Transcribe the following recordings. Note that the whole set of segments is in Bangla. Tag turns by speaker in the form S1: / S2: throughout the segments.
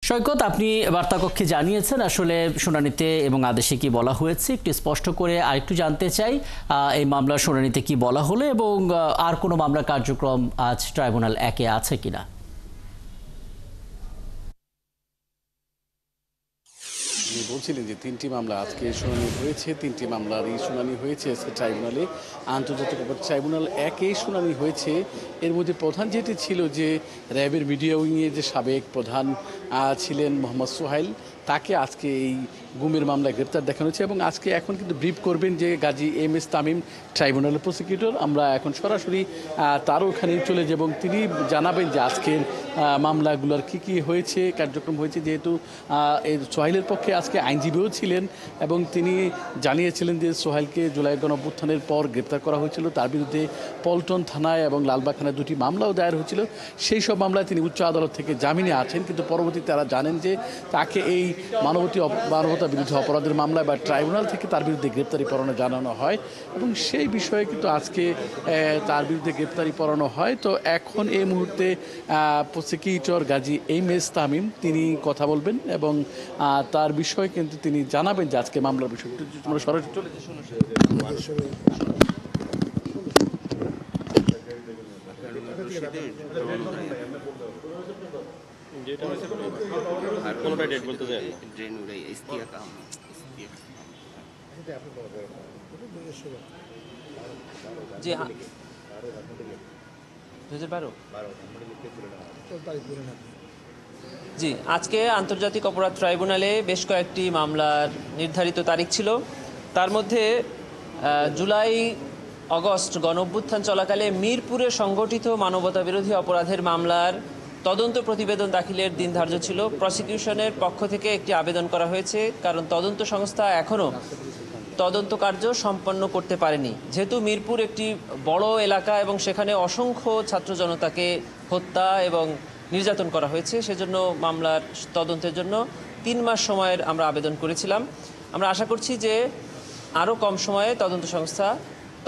S1: সৈকত, আপনি বার্তাকক্ষে জানিয়েছেন আসলে শুনানিতে এবং আদেশে কি বলা হয়েছে একটু স্পষ্ট করে আরেকটু জানতে চাই। এই মামলার শুনানিতে কি বলা হলো এবং আর কোনো মামলা কার্যক্রম আজ ট্রাইব্যুনাল 1-এ আছে কিনা?
S2: বলছিলেন যে 3টি মামলা আজকে শুনানি হয়েছে, 3টি মামলার এই শুনানি হয়েছে আজকে ট্রাইব্যুনালে, আন্তর্জাতিক অপরাধ ট্রাইব্যুনাল 1-এ শুনানি হয়েছে। এর মধ্যে প্রধান যেটি ছিল যে র্যাবের মিডিয়া উইংয়ের যে সাবেক প্রধান ছিলেন মোহাম্মদ সোহাইল, তাকে আজকে এই গুমের মামলায় গ্রেপ্তার দেখানো হয়েছে এবং আজকে এখন কিন্তু ব্রিফ করবেন যে গাজী এম.এস. তামিম, ট্রাইব্যুনালের প্রসিকিউটর। আমরা এখন সরাসরি তারও ওখানে চলে যাব এবং তিনি জানাবেন যে আজকের মামলাগুলোর কী হয়েছে, কার্যক্রম হয়েছে। যেহেতু এর সোহাইলের পক্ষে আজকে আইনজীবীও ছিলেন এবং তিনি জানিয়েছিলেন যে সোহাইলকে জুলাই গণঅভ্যুত্থানের পর গ্রেপ্তার করা হয়েছিল, তার বিরুদ্ধে পল্টন থানায় এবং লালবাগ থানায় 2টি মামলাও দায়ের হয়েছিল। সেই সব মামলায় তিনি উচ্চ আদালত থেকে জামিনে আছেন, কিন্তু পরবর্তীতে তারা জানেন যে তাকে এই মানবতা বিরুদ্ধে অপরাধের মামলায় বা ট্রাইব্যুনাল থেকে তার বিরুদ্ধে গ্রেপ্তারি পরোয়ানা জানানো হয় এবং সেই বিষয়ে কিন্তু আজকে তার বিরুদ্ধে গ্রেপ্তারি পরোয়ানা হয়। তো এখন এই মুহূর্তে প্রসিকিউটর গাজী এম.এস. তামিম তিনি কথা বলবেন এবং তার বিষয়ে কিন্তু তিনি জানাবেন যে আজকে মামলার বিষয়। আমরা সরাসরি চলে যাই।
S3: জি, 2012 জি, আজকে আন্তর্জাতিক অপরাধ ট্রাইব্যুনালে বেশ কয়েকটি মামলার নির্ধারিত তারিখ ছিল। তার মধ্যে জুলাই আগস্ট গণঅভ্যুত্থান চলাকালে মিরপুরে সংগঠিত মানবতা বিরোধী অপরাধের মামলার তদন্ত প্রতিবেদন দাখিলের দিন ধার্য ছিল। প্রসিকিউশনের পক্ষ থেকে একটি আবেদন করা হয়েছে, কারণ তদন্ত সংস্থা এখনও তদন্ত কার্য সম্পন্ন করতে পারেনি। যেহেতু মিরপুর একটি বড় এলাকা এবং সেখানে অসংখ্য ছাত্র জনতাকে হত্যা এবং নির্যাতন করা হয়েছে, সেজন্য মামলার তদন্তের জন্য 3 মাস সময়ের আমরা আবেদন করেছিলাম। আমরা আশা করছি যে আরও কম সময়ে তদন্ত সংস্থা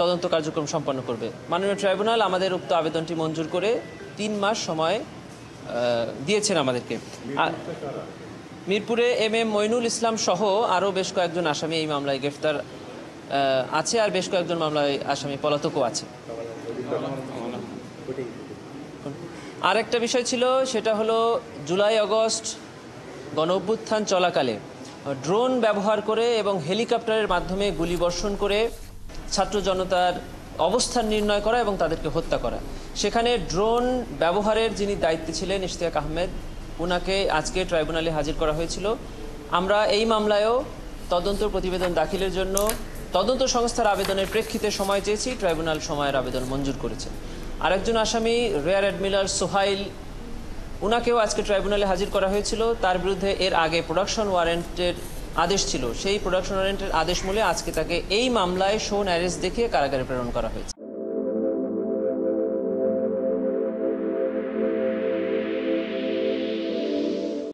S3: তদন্ত কার্যক্রম সম্পন্ন করবে। মাননীয় ট্রাইব্যুনাল আমাদের উক্ত আবেদনটি মঞ্জুর করে 3 মাস সময় দিয়েছেন আমাদেরকে। মিরপুরে এম.এম. মইনুল ইসলাম সহ আরও বেশ কয়েকজন আসামি এই মামলায় গ্রেফতার আছে, আর বেশ কয়েকজন মামলায় আসামি পলাতকও আছে। আর একটা বিষয় ছিল, সেটা হলো জুলাই আগস্ট গণঅভ্যুত্থান চলাকালে ড্রোন ব্যবহার করে এবং হেলিকপ্টারের মাধ্যমে গুলিবর্ষণ করে ছাত্র জনতার অবস্থান নির্ণয় করা এবং তাদেরকে হত্যা করা। সেখানে ড্রোন ব্যবহারের যিনি দায়িত্বে ছিলেন ইশতিয়াক আহমেদ, ওনাকে আজকে ট্রাইব্যুনালে হাজির করা হয়েছিল। আমরা এই মামলায়ও তদন্ত প্রতিবেদন দাখিলের জন্য তদন্ত সংস্থার আবেদনের প্রেক্ষিতে সময় চেয়েছি, ট্রাইব্যুনাল সময়ের আবেদন মঞ্জুর করেছে। আরেকজন আসামি রিয়ার অ্যাডমিরাল সোহাইল, ওনাকেও আজকে ট্রাইব্যুনালে হাজির করা হয়েছিল। তার বিরুদ্ধে এর আগে প্রোডাকশন ওয়ারেন্টের আদেশ ছিল, সেই প্রোডাকশন ওয়ারেন্টের আদেশ মূলে আজকে তাকে এই মামলায় শোন অ্যারেস্ট দেখিয়ে কারাগারে প্রেরণ করা হয়েছে।